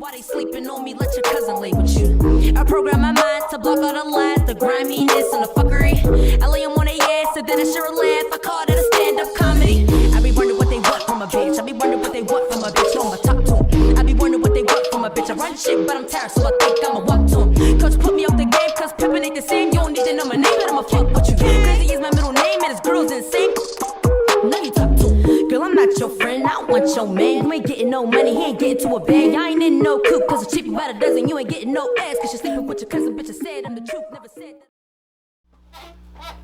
Why they sleeping on me? Let your cousin lay with you. I program my mind to block all the lies, the griminess and the fuckery. I lay them on their ass and then I sure laugh. I call that a stand-up comedy. I be wondering what they want from a bitch. I be wondering what they want from a bitch. So I'ma talk to 'em. I be wondering what they want from a bitch. I run shit, but I'm tired, so I think I'ma walk to 'em. Coach put me off the game, cause pimpin' ain't the same. You don't need to know my name, but I'ma fuck with you. Crazy is my middle name, and this girl's insane. Now you talk to him. Girl, I'm not your friend, I don't want your man. You ain't getting no money, he ain't getting to a bag. Y'all ain't in no coop, cause it's cheap you about a dozen. You ain't getting no ass, cause you're sleeping with your cousin. Bitch, I said I'm the truth, never said that.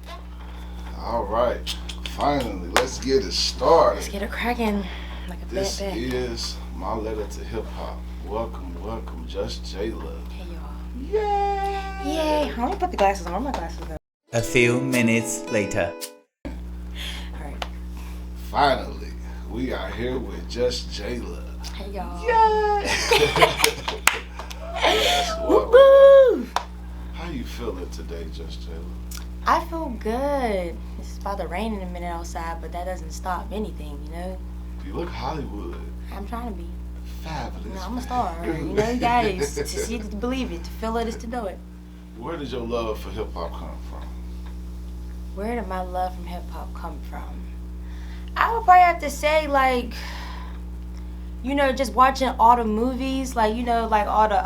Alright, finally, let's get it started. Let's get it cracking like a This bad is my letter to hip hop. Welcome, welcome, Just Jala. Hey y'all. Yay! Yay! I'm gonna put the glasses on. Where are my glasses go? A few minutes later. Alright. Finally, we are here with Just Jala. Hey y'all. Yay! Yes, welcome. Woo! How you feeling today, Just Jala? I feel good. It's about to rain in a minute outside, but that doesn't stop anything, you know? You look Hollywood. I'm trying to be. Fabulous. You know, I'm a star. You know, you got it. To see it, to believe it. To feel it is to know it. Where did your love for hip hop come from? Where did my love from hip hop come from? I would probably have to say, like, you know, just watching all the movies, like, you know, like all the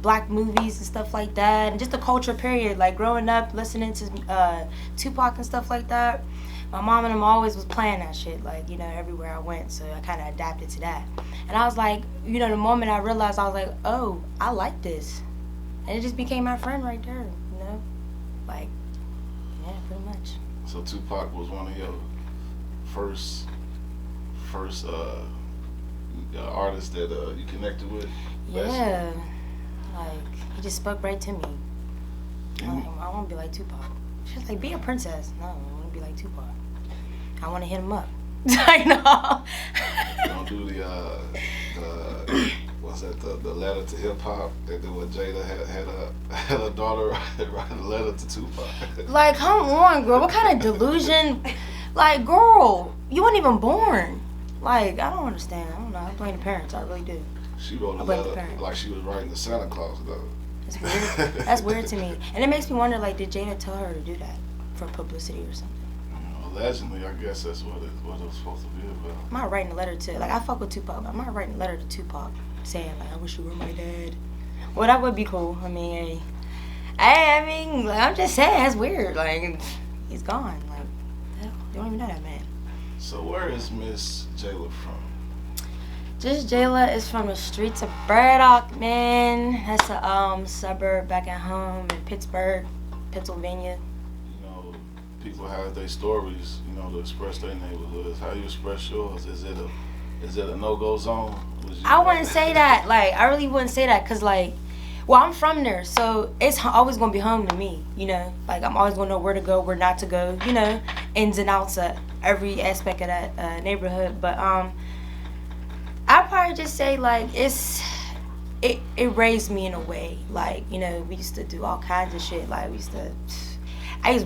black movies and stuff like that, and just the culture period, like growing up listening to Tupac and stuff like that. My mom and them always was playing that shit, like, you know, everywhere I went, so I kind of adapted to that. And I was like, you know, the moment I realized, I was like, oh, I like this. And it just became my friend right there, you know? Like, yeah, pretty much. So Tupac was one of your first artists that you connected with? Yeah. Like, he just spoke right to me. I want to be like Tupac. She's like, be a princess. No, I want to be like Tupac. I want to hit him up. I know. You don't do the what's that? The letter to hip hop. They did what Jada had a daughter write a letter to Tupac. Like, come on, girl. What kind of delusion? Like, girl, you weren't even born. Like, I don't understand. I don't know. I blame the parents. I really do. She wrote a letter like she was writing to Santa Claus, though. That's weird. That's weird to me. And it makes me wonder, like, did Jada tell her to do that for publicity or something? Allegedly, I guess that's what it was supposed to be about. I'm not writing a letter to, like, I fuck with Tupac, but I'm not writing a letter to Tupac saying, like, I wish you were my dad. Well, that would be cool. I mean, I mean, like, I'm just saying, that's weird. Like, he's gone. Like, hell, you don't even know that man. So where is Miss Jala from? Just Jala is from the streets of Burdock, man. That's a suburb back at home in Pittsburgh, Pennsylvania. You know, people have their stories, you know, to express their neighborhoods. How you express yours? Is it a no-go zone? I wouldn't say that. Like, I really wouldn't say that, cause like, well, I'm from there, so it's always gonna be home to me. You know, like I'm always gonna know where to go, where not to go. You know, ins and outs of every aspect of that neighborhood. But I'd probably just say like it raised me in a way. Like, you know, we used to do all kinds of shit. Like I used to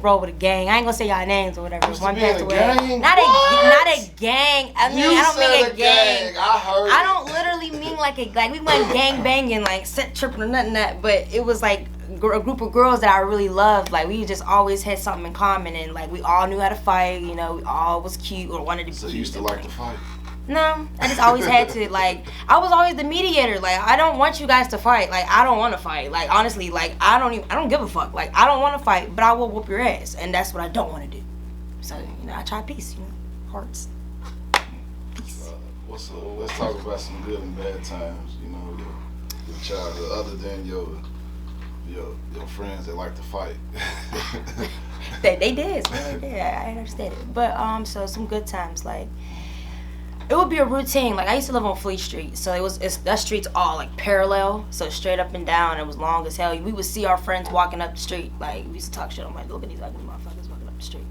roll with a gang. I ain't gonna say y'all names or whatever. One passed away. Not a gang. I mean, I don't mean a gang. I don't literally mean like we went gang banging, like set tripping or nothing that. But it was like a group of girls that I really loved. Like we just always had something in common, and like we all knew how to fight. You know, we all was cute or wanted to be. So cute. you used to like to fight? No, I just always had to, like, I was always the mediator. Like, I don't want you guys to fight. Like, I don't want to fight. Like, honestly, like, I don't give a fuck. Like, I don't want to fight, but I will whoop your ass. And that's what I don't want to do. So, you know, I try peace, you know, hearts. Peace. So let's talk about some good and bad times, you know, your childhood, other than your friends that like to fight. They did. So they did. I understand it. But, so some good times, like, it would be a routine. Like, I used to live on Fleet Street, so that street's all like parallel, so straight up and down. It was long as hell. We would see our friends walking up the street. Like, we used to talk shit. I'm like, look at these ugly motherfuckers walking up the street.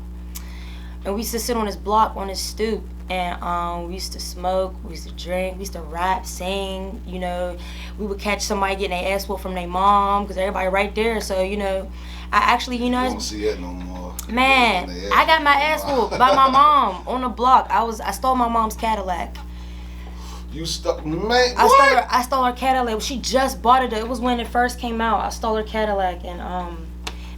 And we used to sit on this block, on this stoop, and we used to smoke, we used to drink, we used to rap, sing. You know, we would catch somebody getting their ass whooped from their mom, because everybody right there. So, you know, I actually, you know, you don't see that no more. Man, I got my ass whooped by my mom on the block. I stole my mom's Cadillac. You stuck, man. I stole her Cadillac. She just bought it. It was when it first came out. I stole her Cadillac, and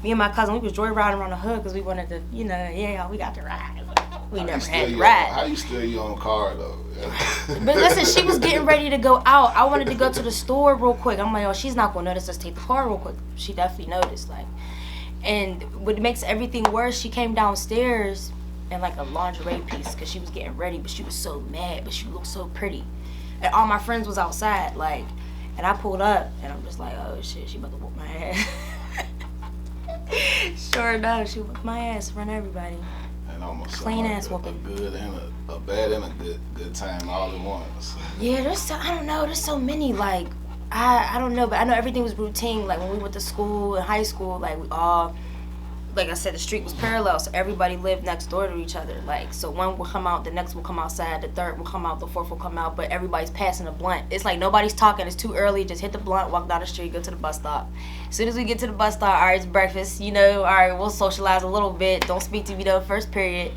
me and my cousin, we was joyriding around the hood because we wanted to, we got to ride. We never had to ride. How you steal your own car though? But listen, she was getting ready to go out. I wanted to go to the store real quick. I'm like, oh, she's not gonna notice us take the car real quick. She definitely noticed, like. And what makes everything worse, she came downstairs in like a lingerie piece because she was getting ready, but she was so mad, but she looked so pretty. And all my friends was outside, like, and I pulled up, and I'm just like, oh shit, she about to whoop my ass. Sure enough, she whooped my ass in front of everybody. And almost clean like ass whooping. A good and a bad and a good time all at once. Yeah, I don't know, there's so many, like, I don't know, but I know everything was routine. Like when we went to school in high school, like we all, like I said, the street was parallel, so everybody lived next door to each other. Like, so one will come out, the next will come outside, the third will come out, the fourth will come out, but everybody's passing a blunt. It's like nobody's talking, it's too early, just hit the blunt, walk down the street, go to the bus stop. As soon as we get to the bus stop, all right, it's breakfast, all right, we'll socialize a little bit, don't speak to me though, first period.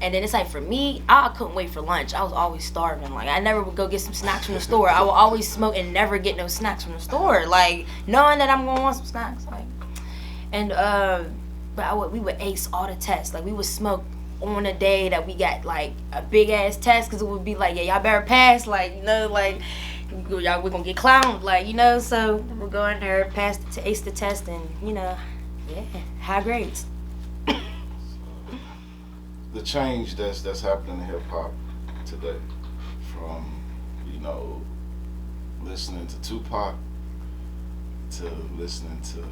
And then it's like, for me, I couldn't wait for lunch. I was always starving. Like, I never would go get some snacks from the store. I would always smoke and never get no snacks from the store. Like, knowing that I'm going to want some snacks. Like, and, but we would ace all the tests. Like, we would smoke on a day that we got, like, a big-ass test. Because it would be like, yeah, y'all better pass. Like, like, y'all, we're going to get clowned. Like, so we'll go in there, pass to ace the test, and, yeah, high grades. The change that's happening in hip hop today, from listening to Tupac to listening to,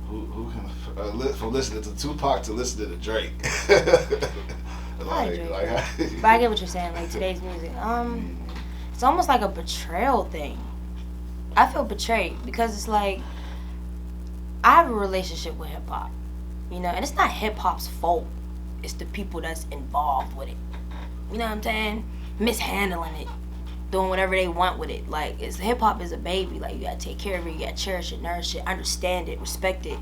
who can from listening to Tupac to listening to Drake. But I get what you're saying. Like today's music, it's almost like a betrayal thing. I feel betrayed because it's like I have a relationship with hip hop. And it's not hip-hop's fault. It's the people that's involved with it. You know what I'm saying? Mishandling it. Doing whatever they want with it. Like, hip-hop is a baby. Like, you gotta take care of it. You gotta cherish it, nourish it, understand it, respect it.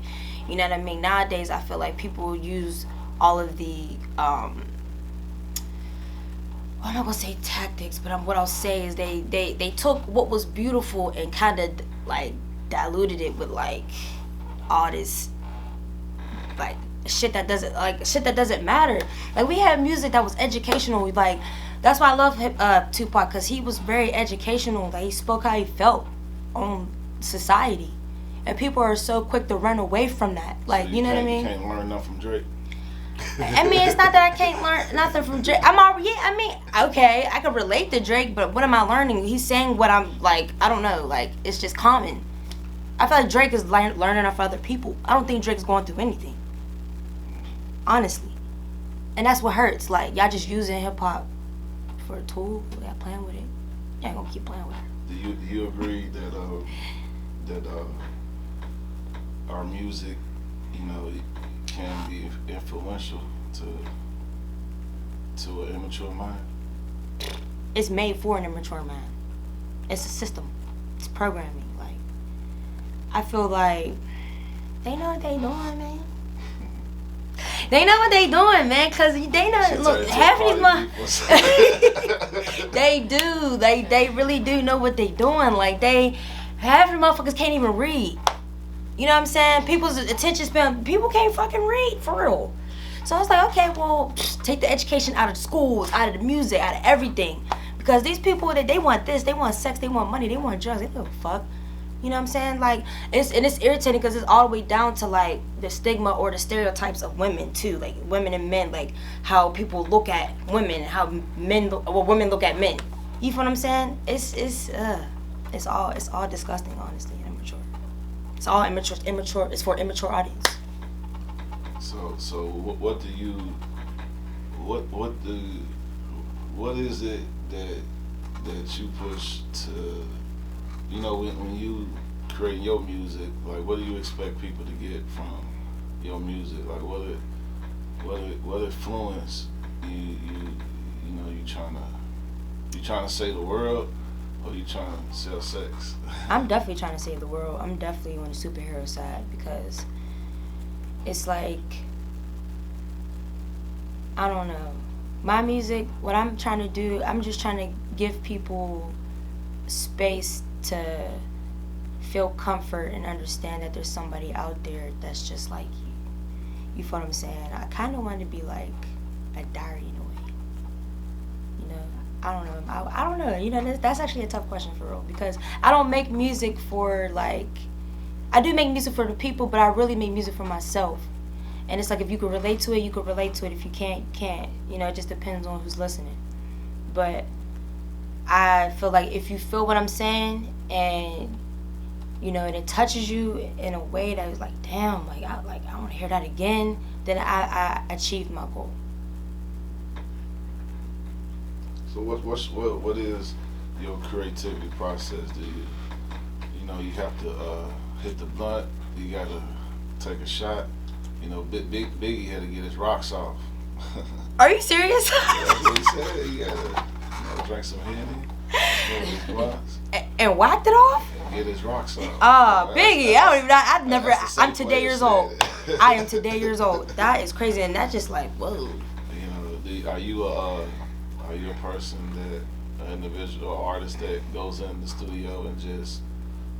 You know what I mean? Nowadays, I feel like people use all of the, I'm not gonna say tactics, but what I'll say is they took what was beautiful and kind of, like, diluted it with, like, all this, like shit that doesn't matter. Like we had music that was educational. Like that's why I love Tupac, because he was very educational. Like he spoke how he felt on society, and people are so quick to run away from that. Like so you know what I mean? You can't learn nothing from Drake. I mean, it's not that I can't learn nothing from Drake. Okay, I can relate to Drake, but what am I learning? He's saying what I'm like. I don't know. Like it's just common. I feel like Drake is learning off other people. I don't think Drake's going through anything. Honestly. And that's what hurts. Like, y'all just using hip-hop for a tool. Y'all playing with it. Y'all gonna keep playing with it. Do you agree that our music, can be influential to an immature mind? It's made for an immature mind. It's a system. It's programming. Like, I feel like they know what they doing, man. They know what they doing, man, because they know, look, half of these they do. They really do know what they doing. Like, half of the motherfuckers can't even read. You know what I'm saying? People's attention span, people can't fucking read, for real. So I was like, okay, well, take the education out of the schools, out of the music, out of everything. Because these people, they want this, they want sex, they want money, they want drugs, they don't give a fuck. You know what I'm saying? Like, it's irritating because it's all the way down to, like, the stigma or the stereotypes of women, too. Like, women and men, like, how people look at women, how women look at men. You feel what I'm saying? It's all disgusting, honestly, and immature. It's all immature. It's for immature audience. So what is it that you push to, when you create your music, like what do you expect people to get from your music? Like what influence you trying to save the world, or you trying to sell sex? I'm definitely trying to save the world. I'm definitely on the superhero side because it's like, I don't know. My music, what I'm trying to do, I'm just trying to give people space to feel comfort and understand that there's somebody out there that's just like you. You feel what I'm saying? I kind of want to be like a diary in a way. You know, I don't know. I don't know. You know, that's actually a tough question for real, because I don't make music for like, I do make music for the people, but I really make music for myself. And it's like, if you can relate to it, you can relate to it. If you can't, you can't. You know, it just depends on who's listening. But I feel like if you feel what I'm saying and, you know, and it touches you in a way that is like, damn, I want to hear that again, then I achieved my goal. So what is your creativity process? Do you know, you have to hit the blunt, you gotta take a shot. You know, Biggie had to get his rocks off. Are you serious? That's what he said. He gotta drink some Henny, smoke his blunts, and whacked it off? and get his rocks off. Biggie, I'm today years old. I am today years old. That is crazy, and that's just like, whoa. You know, are you a person that, an individual artist that goes in the studio and just,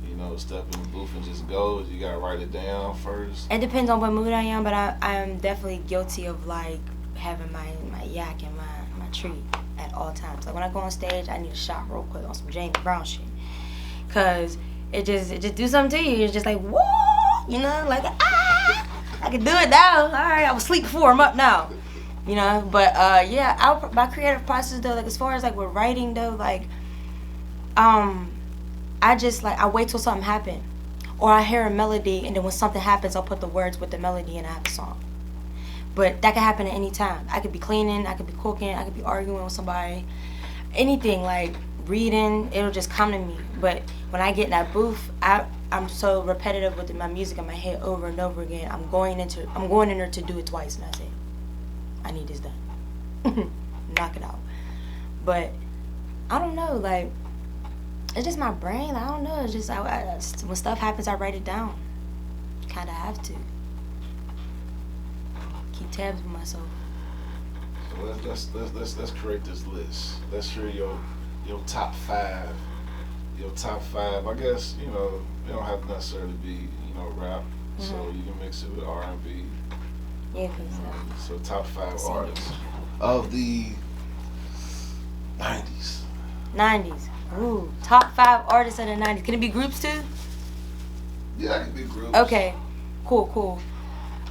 you know, step in the booth and just goes? You gotta write it down first? It depends on what mood I am, but I am definitely guilty of like having my yak and my tree at all times. Like when I go on stage, I need a shot real quick on some James Brown shit, cause it just do something to you. It's just like, whoa, you know, like I can do it now. All right, I was asleep before, I'm up now. You know, but yeah, my creative process though, like as far as like with writing though, like I just like, I wait till something happens, or I hear a melody, and then when something happens, I'll put the words with the melody and I have a song. But that can happen at any time. I could be cleaning, I could be cooking, I could be arguing with somebody, anything, like reading, it'll just come to me. But when I get in that booth, I'm so repetitive with my music in my head over and over again. I'm going in there to do it twice, and I say, I need this done. Knock it out. But I don't know, like, it's just my brain. I don't know. It's just when stuff happens, I write it down. Kind of have to keep tabs with myself. So let's create this list. Let's hear your top five. Your top five. I guess, you know, it don't have to necessarily be, you know, rap. Mm-hmm. So you can mix it with R&B. Yeah, cause so top five artists of the 90s. 90s. Ooh, top 5 artists of the 90s. Can it be groups too? Yeah, it can be groups. Okay, cool.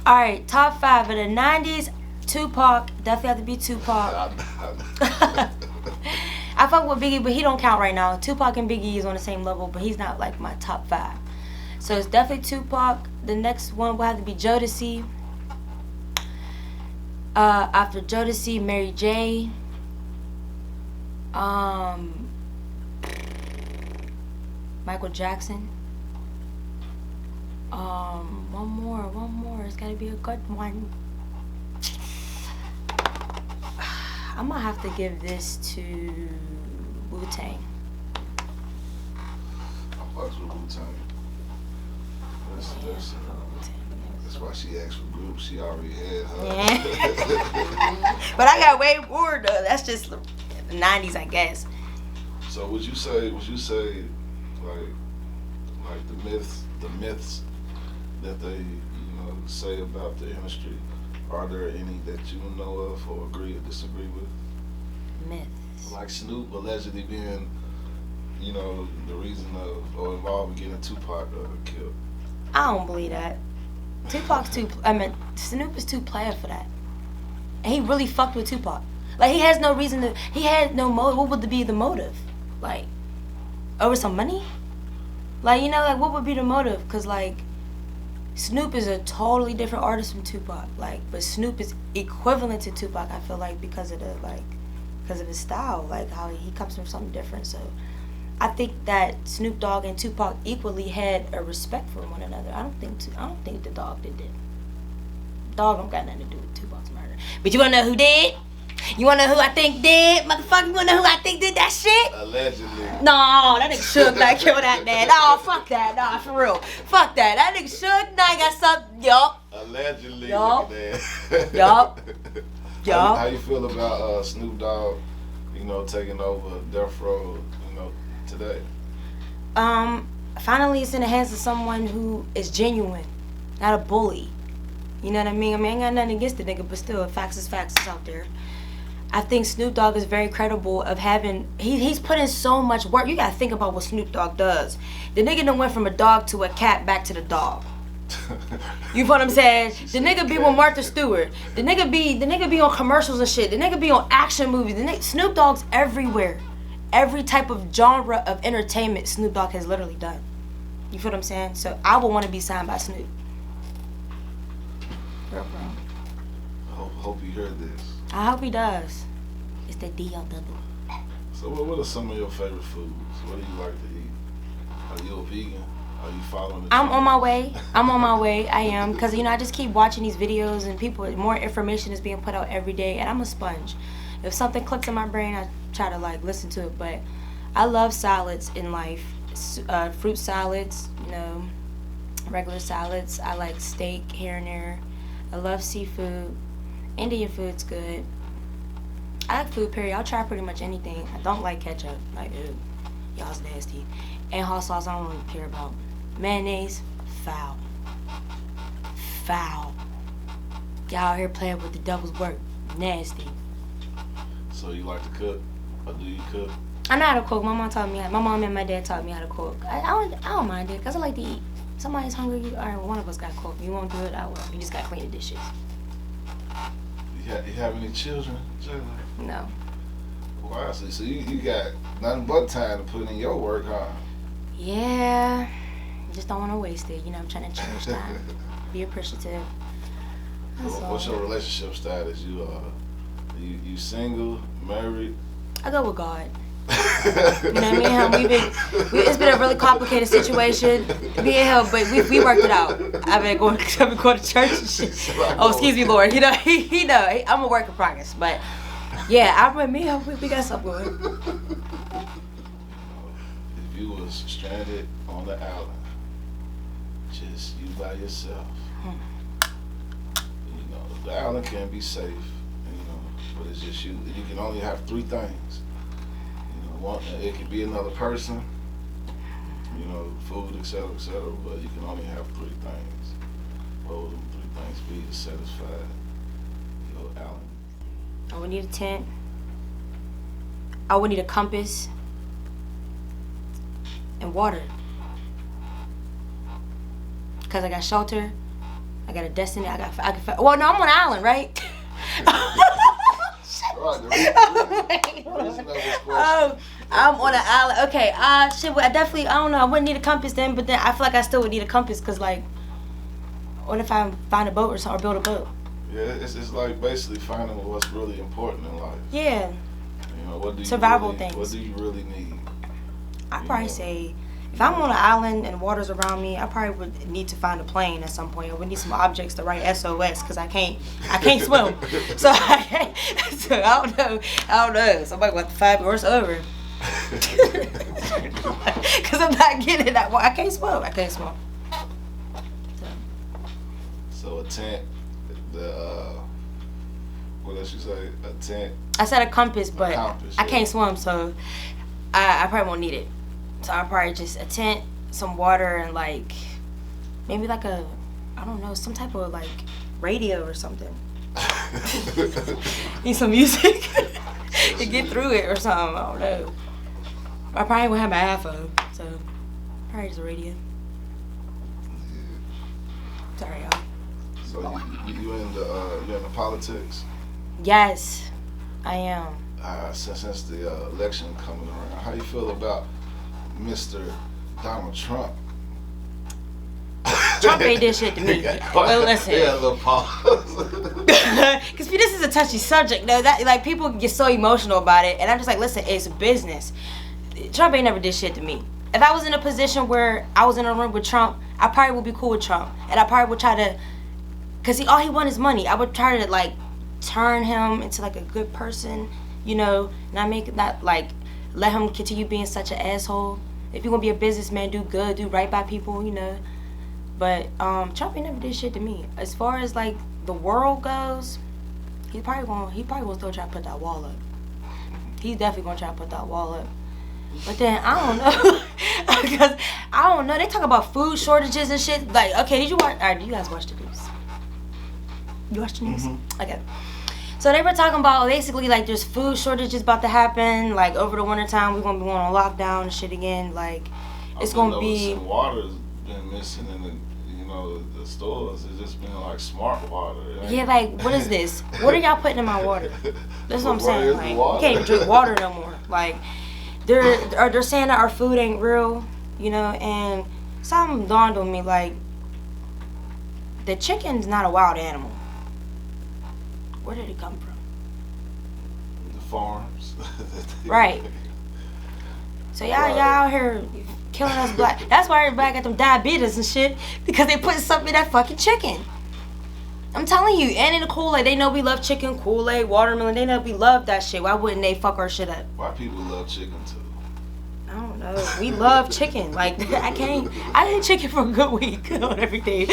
All right, top 5 of the 90s. Tupac, definitely have to be Tupac. I fuck with Biggie, but he don't count right now. Tupac and Biggie is on the same level, but he's not like my top 5. So it's definitely Tupac. The next one will have to be Jodeci. After Jodeci, Mary J. Michael Jackson. One more. It's gotta be a good one. I'm gonna have to give this to Wu-Tang. I fucks with Wu-Tang. That's why she asked for groups. She already had her. Yeah. But I got way more though. That's just the 90s, I guess. So would you say like the myths that they, you know, say about the industry, are there any that you know of or agree or disagree with? Myths. Like Snoop allegedly being, you know, the reason of or involved in getting Tupac killed. I don't believe that. Snoop is too player for that. And he really fucked with Tupac. Like, he has no reason to, he had no motive. What would be the motive? Like, over some money? Like, you know, like, what would be the motive? Because, like, Snoop is a totally different artist from Tupac. Like, but Snoop is equivalent to Tupac, I feel like, because of his style, like, how he comes from something different. So, I think that Snoop Dogg and Tupac equally had a respect for one another. I don't think the dog did that. Dog don't got nothing to do with Tupac's murder. But you wanna know who did? You wanna know who I think did? Motherfucker, you wanna know who I think did that shit? Allegedly. No, that nigga Suge Knight killed that man. No, fuck that. Nah, for real. Fuck that. That nigga Suge Knight got something. Yup. Allegedly. Yup. Look at that. Yup. Y'all. How you feel about Snoop Dogg, you know, taking over Death Row, you know, today? Finally it's in the hands of someone who is genuine, not a bully. You know what I mean? I ain't got nothing against the nigga, but still, facts is out there. I think Snoop Dogg is very credible of having, he's put in so much work. You gotta think about what Snoop Dogg does. The nigga done went from a dog to a cat back to the dog. You know what I'm saying? The nigga be with Martha Stewart. The nigga be on commercials and shit. The nigga be on action movies. Snoop Dogg's everywhere. Every type of genre of entertainment Snoop Dogg has literally done. You feel what I'm saying? So I would want to be signed by Snoop. Real, bro. Hope you heard this. I hope he does. It's the D.O. So what are some of your favorite foods? What do you like to eat? Are you a vegan? Are you following the I'm trend? on my way. I am. Because, you know, I just keep watching these videos and more information is being put out every day. And I'm a sponge. If something clicks in my brain, I try to, like, listen to it. But I love salads in life. Fruit salads, you know, regular salads. I like steak here and there. I love seafood. Indian food's good. I like food, period. I'll try pretty much anything. I don't like ketchup. Like, ew. Y'all's nasty. And hot sauce, I don't really care about. Mayonnaise, foul. Foul. Y'all out here playing with the devil's work. Nasty. So you like to cook? Or do you cook? I know how to cook. My mom and my dad taught me how to cook. I don't mind it, because I like to eat. Somebody's hungry, all right, well, one of us got to cook. You won't do it, I will. You just got to clean the dishes. You have any children, Jala? No. Wow, so you got nothing but time to put in your work, huh? Yeah. Just don't want to waste it. You know, I'm trying to cherish time. Be appreciative. That's all. What's your relationship status? You single, married? I go with God. You know what I mean? It's been a really complicated situation, me and him, but we worked it out. I've been going to church and shit. Oh, excuse me, Lord. You know, he know. I'm a work in progress, but yeah, me and him, we got something going. If you was stranded on the island, just you by yourself, you know, the island can be safe, you know, but it's just you. You can only have three things. It could be another person, you know, food, etc., but you can only have three things. What would them three things be to satisfy your island? I would need a tent. I would need a compass. And water. Because I got shelter. I got a destiny. Well, no, I'm on an island, right? Oh, I'm on an island. Okay, shit. I definitely, I don't know. I wouldn't need a compass then, but then I feel like I still would need a compass because, like, what if I find a boat or something, or build a boat? Yeah, it's like basically finding what's really important in life. Yeah. You know, what do you survival really, things. What do you really need? I'd probably say, if I'm on an island and water's around me, I probably would need to find a plane at some point. I would need some objects to write SOS because I can't swim. So I don't know. Somebody want to find me or it's over. Because I'm not getting that one. I can't swim. So a tent, what else you say? A tent. I said a compass, but I can't yeah. swim, so I probably won't need it. So I'll probably just a tent, some water, and like maybe like I don't know, some type of like radio or something. Need some music to get through it or something. I don't know. I probably won't have my iPhone, so probably just a radio. Yeah. Sorry, y'all. So you in the politics? Yes, I am. Since the election coming around, how you feel about Mr. Donald Trump? Trump ain't did shit to me. Well, listen. Yeah, a little pause. Because this is a touchy subject. No, that like people get so emotional about it, and I'm just like, listen, it's business. Trump ain't never did shit to me. If I was in a position where I was in a room with Trump, I probably would be cool with Trump, and I probably would try to, cause all he wants is money. I would try to like turn him into like a good person, you know, not like let him continue being such an asshole. If you're gonna be a businessman, do good, do right by people, you know. But Trump ain't never did shit to me. As far as like the world goes, He probably gonna still try to put that wall up. He's definitely gonna try to put that wall up. But then I don't know, because I don't know. They talk about food shortages and shit. Like, okay, did you watch? Alright, do you guys watch the news? You watch the news? Mm-hmm. Okay. So they were talking about basically like there's food shortages about to happen. Like over the winter time, we're gonna be going on lockdown and shit again. Like it's gonna be. Water's been missing in the stores. It's just been like smart water. Yeah, like what is this? What are y'all putting in my water? That's what I'm saying. Like you can't even drink water no more. Like they're saying that our food ain't real, and something dawned on me, like the chicken's not a wild animal. Where did it come from? The farms. Right. So y'all out here killing us black. That's why everybody got them diabetes and shit, because they put something in that fucking chicken. I'm telling you. And in the Kool-Aid, they know we love chicken, Kool-Aid, watermelon. They know we love that shit. Why wouldn't they fuck our shit up? Why people love chicken too? I don't know. We love chicken. Like I ate chicken for a good week on everything.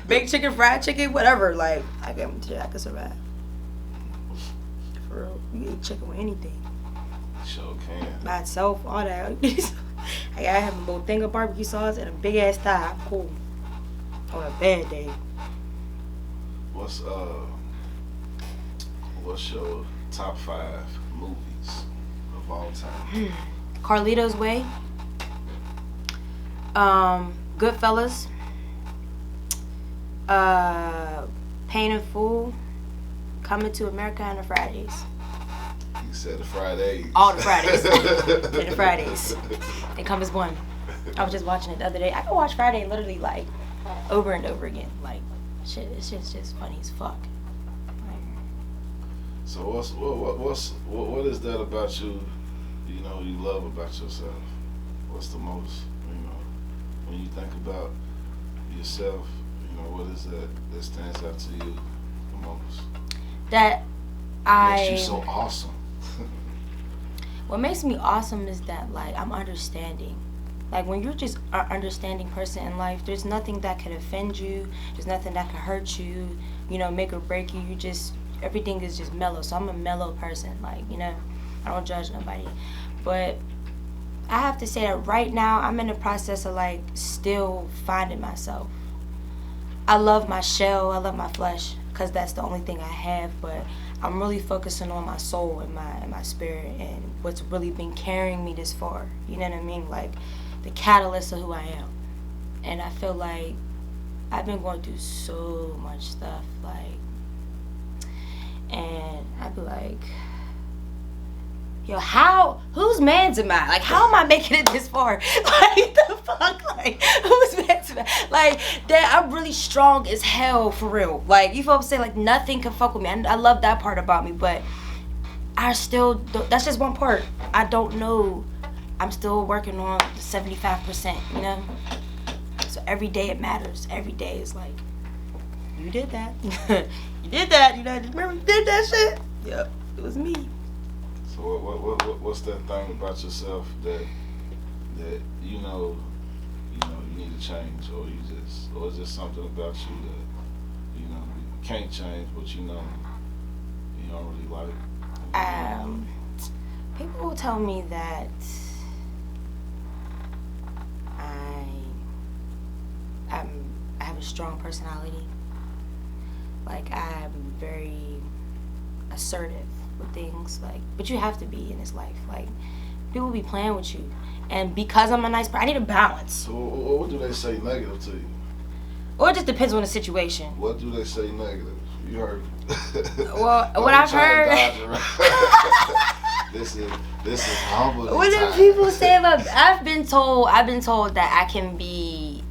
Baked chicken, fried chicken, whatever. Like I can survive. For real, you eat chicken with anything. Sure can. By itself, all that. I gotta have a little thing of barbecue sauce and a big ass thigh. I'm cool. On a bad day. What's your top 5 movies of all time? Carlito's Way. Goodfellas. Pain and Fool. Coming to America and the Fridays. You said the Fridays. All the Fridays. And the Fridays. They come as one. I was just watching it the other day. I can watch Friday literally like over and over again. Like shit, it's just funny as fuck. Like, so what is that about you? You love about yourself. What's the most? When you think about yourself, what is that stands out to you the most? That makes you so awesome. What makes me awesome is that like I'm understanding. Like when you're just an understanding person in life, there's nothing that can offend you. There's nothing that can hurt you. Make or break you. Everything is just mellow. So I'm a mellow person. Like I don't judge nobody. But I have to say that right now I'm in the process of like still finding myself. I love my shell. I love my flesh because that's the only thing I have. But I'm really focusing on my soul and my spirit and what's really been carrying me this far. You know what I mean? Like the catalyst of who I am. And I feel like I've been going through so much stuff. And I'd be like, yo, whose man's am I? Like, how am I making it this far? Like, the fuck? Like, whose man's am I? Like, that I'm really strong as hell, for real. Like, you feel what I'm saying? Like, nothing can fuck with me. I love that part about me, but that's just one part. I don't know. I'm still working on the 75%, So every day it matters. Every day is like, you did that. You did that. Remember you did that shit? Yep, it was me. So what's that thing about yourself that you need to change, or it's just something about you that you can't change, but you don't really like? People tell me that I have a strong personality. Like I'm very assertive with things, like, but you have to be in this life. Like people be playing with you, and because I'm a nice person, I need a balance. So what do they say negative to you? Or it just depends on the situation. What do they say negative? You heard. Well, what I've heard. This is humble. What do people say about? I've been told that I can be.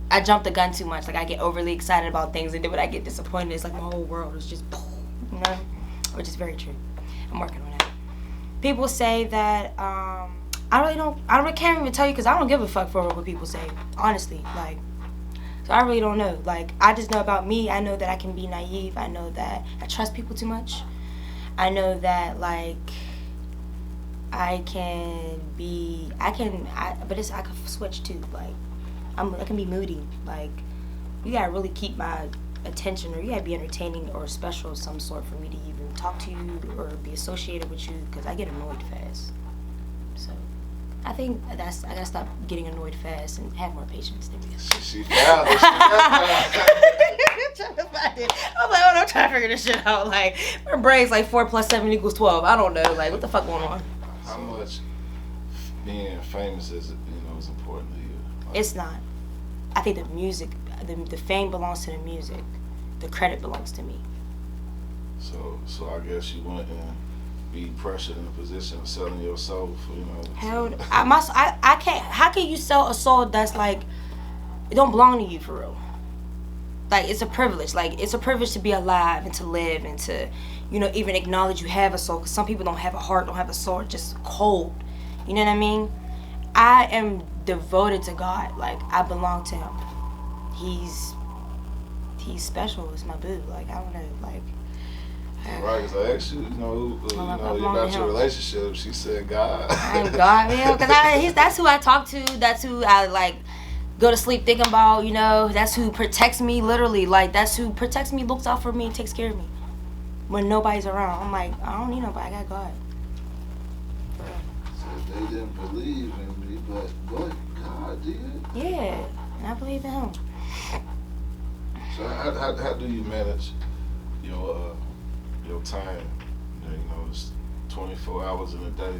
I jump the gun too much. Like I get overly excited about things, and then when I get disappointed, it's like my whole world is just, which is very true. I'm working on that. People say that I can't even tell you because I don't give a fuck for what people say. Honestly, like, so I really don't know. Like I just know about me. I know that I can be naive. I know that I trust people too much. I know that like I can switch too. Like I can be moody. Like you gotta really keep my attention, or you gotta be entertaining or special of some sort for me to even talk to you or be associated with you, because I get annoyed fast. So I think I gotta stop getting annoyed fast and have more patience than me. She found it. I'm like, oh, I'm trying to figure this shit out. Like, my brain's like 4 + 7 = 12. I don't know. Like, what the fuck going on? How much being famous is important to you? Like, It's not. I think the music, the fame belongs to the music. The credit belongs to me. So I guess you wouldn't be pressured in a position of selling your soul for, Hell, I can't. How can you sell a soul that's like, it don't belong to you for real? Like, it's a privilege. Like, it's a privilege to be alive and to live and to, even acknowledge you have a soul. Because some people don't have a heart, don't have a soul, just cold. You know what I mean? I am devoted to God. Like, I belong to Him. He's special. It's my boo. Like, I don't know. Like, right, because I asked you, about your relationship. She said God. I'm God, man. Because that's who I talk to. That's who I, like, go to sleep thinking about, That's who protects me, literally. Like, that's who protects me, looks out for me, takes care of me. When nobody's around. I'm like, I don't need nobody. I got God. So they didn't believe in me, but God did. Yeah, and I believe in Him. So how do you manage your time? It's 24 hours in a day.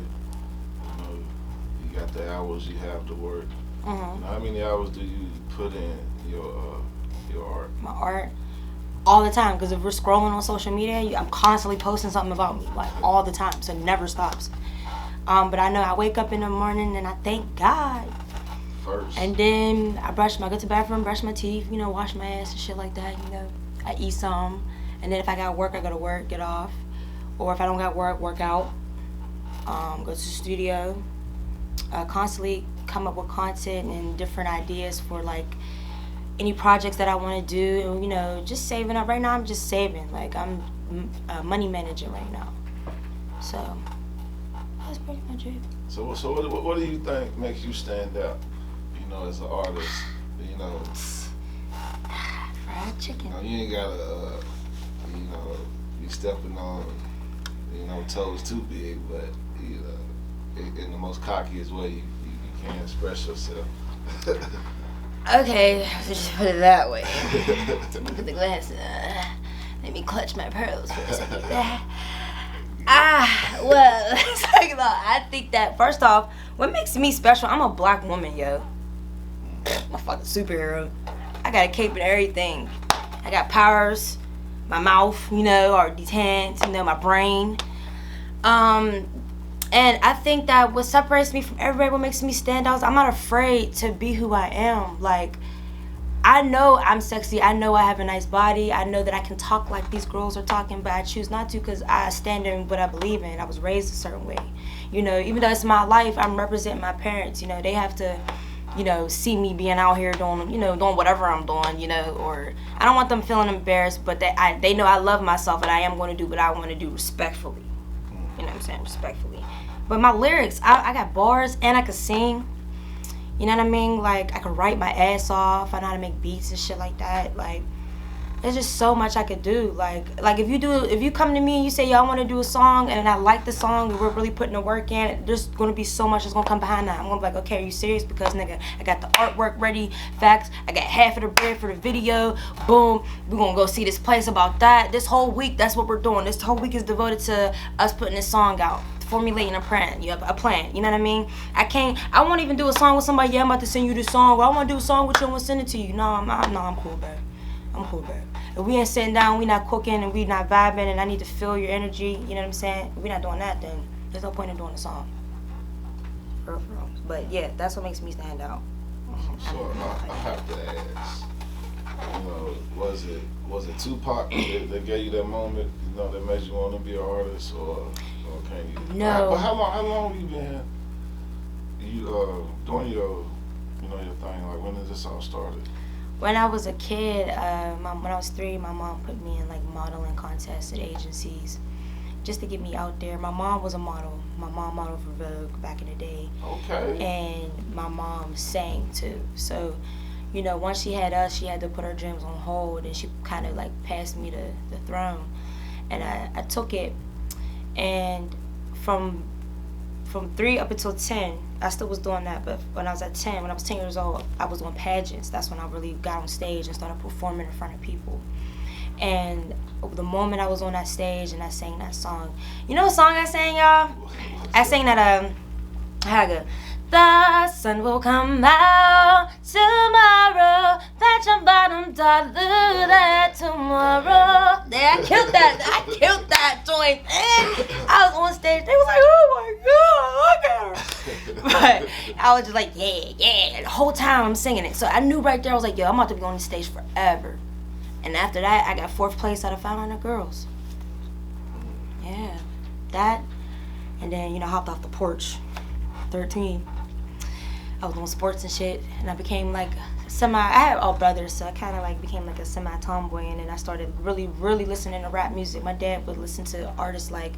You got the hours you have to work. Mm-hmm. How many hours do you put in your art? My art, all the time. Because if we're scrolling on social media, I'm constantly posting something about me, like, all the time. So it never stops. But I know I wake up in the morning and I thank God. First. And then I go to the bathroom, brush my teeth, wash my ass and shit like that, I eat some. And then if I got work, I go to work, get off. Or if I don't got work, work out. Go to the studio. Constantly come up with content and different ideas for, like, any projects that I want to do. And, just saving up. Right now, I'm just saving. Like, I'm money managing right now. So that's pretty much it. So what do you think makes you stand out, as an artist? Fried chicken. You ain't gotta, be stepping on, toes too big, but in the most cockiest way you can express yourself. Okay, so just put it that way. Let me put the glasses on. Let me clutch my pearls for a second. Well, let's talk about, I think that, first off, what makes me special, I'm a black woman, yo. I'm a fucking superhero. I got a cape and everything. I got powers. My mouth, or these hands, my brain. And I think that what separates me from everybody, what makes me stand out, is I'm not afraid to be who I am. Like, I know I'm sexy. I know I have a nice body. I know that I can talk like these girls are talking, but I choose not to because I stand in what I believe in. I was raised a certain way. Even though it's my life, I'm representing my parents. They have to, see me being out here doing, doing whatever I'm doing, or I don't want them feeling embarrassed, but they know I love myself and I am going to do what I want to do respectfully. You know what I'm saying? Respectfully. But my lyrics, I got bars and I can sing. You know what I mean? Like, I could write my ass off. I know how to make beats and shit like that. Like, there's just so much I could do. Like if you come to me and you say, yo, I want to do a song, and I like the song, and we're really putting the work in, there's going to be so much that's going to come behind that. I'm going to be like, okay, are you serious? Because, nigga, I got the artwork ready, facts, I got half of the bread for the video, boom, we're going to go see this place about that. This whole week, that's what we're doing. This whole week is devoted to us putting this song out. Formulating a plan, you know what I mean? I won't even do a song with somebody, yeah, I'm about to send you this song, or I want to do a song with you and want to send it to you. No, I'm cool, babe. I'm cool, babe. If we ain't sitting down, we not cooking, and we not vibing, and I need to feel your energy, you know what I'm saying? If we not doing that, then there's no point in doing a song. For real. But yeah, that's what makes me stand out. So I have to ask, was it Tupac that gave you that moment, that made you want to be an artist, or can you? No. But how long you been doing your thing? Like, when did this all started? When I was a kid, when I was 3, my mom put me in like modeling contests at agencies, just to get me out there. My mom was a model. My mom modeled for Vogue back in the day. Okay. And my mom sang too. So, you know, once she had us, she had to put her dreams on hold, and she kind of like passed me the throne, and I took it, and from 3 up until 10, I still was doing that. But when I was 10 years old, I was doing pageants. That's when I really got on stage and started performing in front of people. And the moment I was on that stage and I sang that song, you know what song I sang, y'all? I sang that how I go, the sun will come out tomorrow, that your bottom dollar that tomorrow. Yeah, I killed that joint. And I was on stage, they was like, oh my God, look at her. But I was just like, yeah, the whole time I'm singing it. So I knew right there, I was like, yo, I'm about to be on the stage forever. And after that, I got 4th place out of 500 girls. Yeah, that, and then, you know, hopped off the porch, 13. I was doing sports and shit, and I became like I had all brothers, so I kind of like became like a semi-tomboy, and then I started really, really listening to rap music. My dad would listen to artists like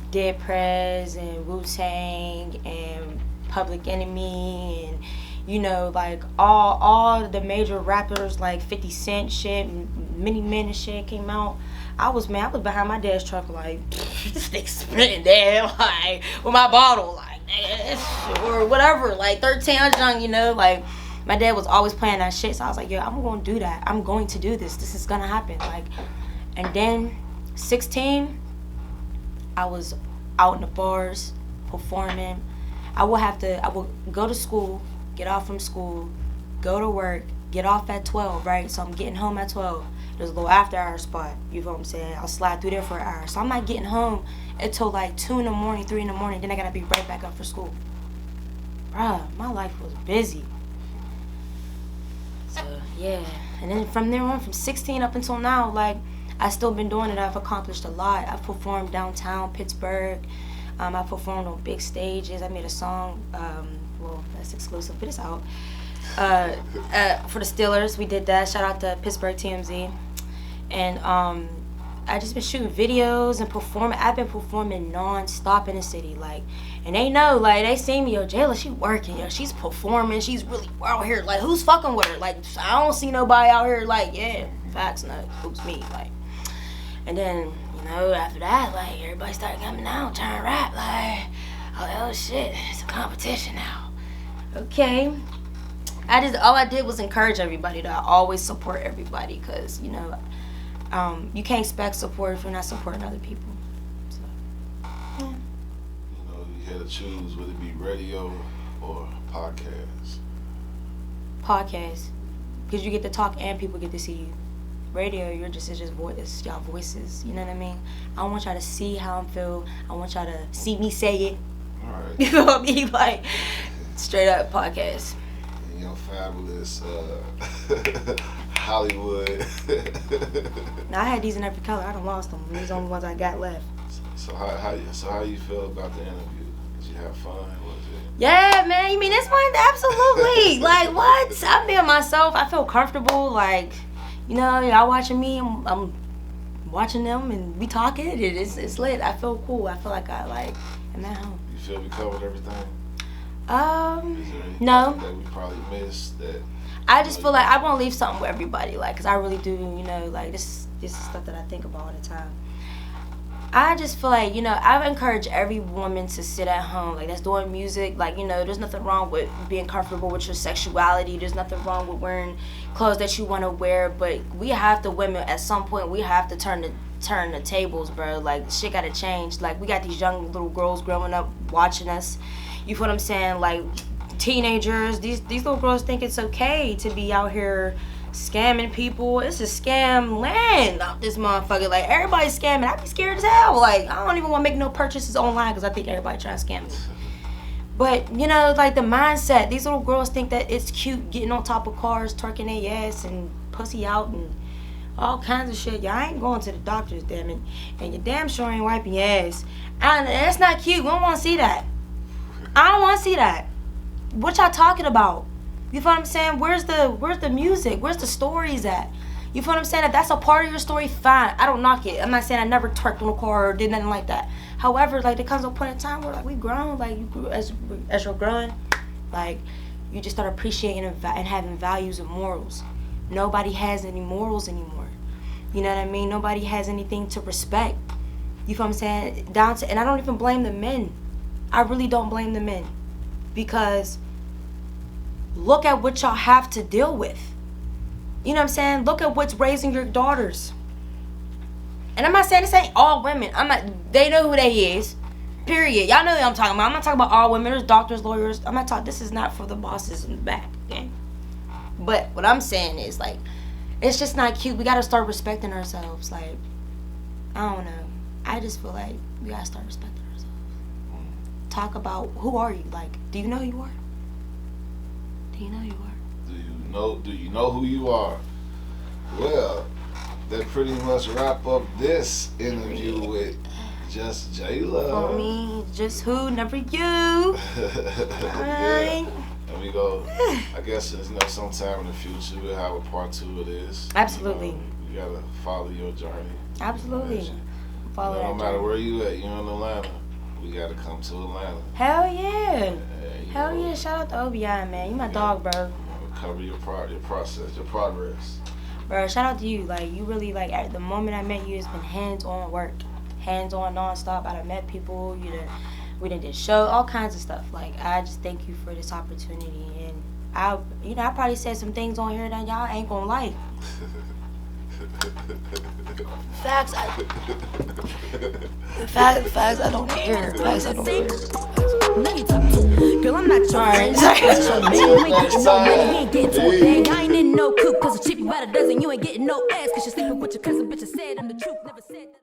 Dead Prez and Wu-Tang and Public Enemy, and you know, like all the major rappers like 50 Cent shit, Many Men and shit came out. I was behind my dad's truck like, this nigga spitting there, like, with my bottle, like, or whatever, like 13, I was young, you know, like, my dad was always playing that shit, so I was like, yo, I'm gonna do that, I'm going to do this is gonna happen, like, and then, 16, I was out in the bars, performing. I would go to school, get off from school, go to work, get off at 12, right, so I'm getting home at 12. There's a little after hour spot, you know what I'm saying? I'll slide through there for an hour. So I'm not getting home until like 2 in the morning, 3 in the morning, then I gotta be right back up for school. Bruh, my life was busy. So, yeah. And then from there on, from 16 up until now, like, I've still been doing it. I've accomplished a lot. I've performed downtown Pittsburgh. I performed on big stages. I made a song, well, that's exclusive, but it's out. For the Steelers, we did that. Shout out to Pittsburgh TMZ. And I just been shooting videos and performing. I've been performing non-stop in the city, like, and they know, like, they see me, yo, Jala, she working, yo, she's performing, she's really out here, like, who's fucking with her? Like, I don't see nobody out here, like, yeah, facts, no, who's me, like. And then, you know, after that, like, everybody started coming out, trying to rap, like, oh shit, it's a competition now. Okay. All I did was encourage everybody to always support everybody, because, you know, you can't expect support if you're not supporting other people. So, yeah. You know, you had to choose, would it be radio or podcast? Podcast, because you get to talk and people get to see you. Radio, it's just y'all voices, you know what I mean? I don't want y'all to see how I feel. I want y'all to see me say it. All right. You know what I mean? Like, straight up podcast. You know, fabulous Hollywood. Now, I had these in every color. I done lost them. These are the only ones I got left. So how you feel about the interview? Did you have fun? Was it? Yeah, man. You mean this one? Absolutely. Like, what? I'm being myself. I feel comfortable. Like, you know, y'all watching me. I'm watching them, and we talking. It's lit. I feel cool. I feel like I'm at home. You feel we covered everything? Is there anything no. that we probably missed that? I just feel like I want to leave something with everybody, like, because I really do, you know, like, this is stuff that I think about all the time. I just feel like, you know, I encourage every woman to sit at home, like, that's doing music, like, you know, there's nothing wrong with being comfortable with your sexuality, there's nothing wrong with wearing clothes that you want to wear, but we have to, women, at some point, we have to turn the tables, bro, like, shit gotta change, like, we got these young little girls growing up watching us, you feel what I'm saying, like, teenagers, these little girls think it's okay to be out here scamming people. It's a scam land out this motherfucker. Like, everybody's scamming. I be scared as hell. Like, I don't even want to make no purchases online because I think everybody trying to scam me. But, you know, like, the mindset, these little girls think that it's cute getting on top of cars, twerking their ass and pussy out and all kinds of shit. Y'all ain't going to the doctors, damn it. And you damn sure ain't wiping your ass. And that's not cute. We don't want to see that. I don't want to see that. What y'all talking about? You feel what I'm saying? Where's the music? Where's the stories at? You feel what I'm saying? If that's a part of your story, fine. I don't knock it. I'm not saying I never twerked on a car or did nothing like that. However, like, there comes a point in time where, like, we grown, like, you grew as you're growing, like, you just start appreciating and having values and morals. Nobody has any morals anymore. You know what I mean? Nobody has anything to respect. You feel what I'm saying? And I don't even blame the men. I really don't blame the men. Because look at what y'all have to deal with. You know what I'm saying? Look at what's raising your daughters. And I'm not saying this ain't all women. They know who they is. Period. Y'all know who I'm talking about. I'm not talking about all women. There's doctors, lawyers. I'm not talking. This is not for the bosses in the back. Okay? But what I'm saying is, like, it's just not cute. We gotta start respecting ourselves. Like, I don't know. I just feel like we gotta start respecting ourselves. Talk about who are you? Like, do you know who you are? Do you know who you are? Do you know who you are? Well, that pretty much wrap up this interview with Just Jala. For me, just who, never you. Yeah. And we go, I guess, sometime in the future we'll have a part 2 of this. Absolutely. You gotta follow your journey. Absolutely. Follow that no matter journey. where you at, you're in Atlanta, we gotta come to Atlanta. Hell yeah. Hell know, yeah. Shout out to OBI, man. You my dog, bro. Cover your process, your progress. Bro, shout out to you. Like, you really, like, at the moment I met you, it's been hands-on work. Hands-on, non-stop. I done met people. We done did show, all kinds of stuff. Like, I just thank you for this opportunity. And I probably said some things on here that y'all ain't gonna like. Facts, I don't care. Facts, I don't care. Girl, I'm not your friend. You ain't getting no money, you ain't getting to a bag. I ain't in no coop, cause a cheap you about a dozen. You ain't getting no ass, cause you're sleeping with your cousin. Bitch, I said I'm the truth.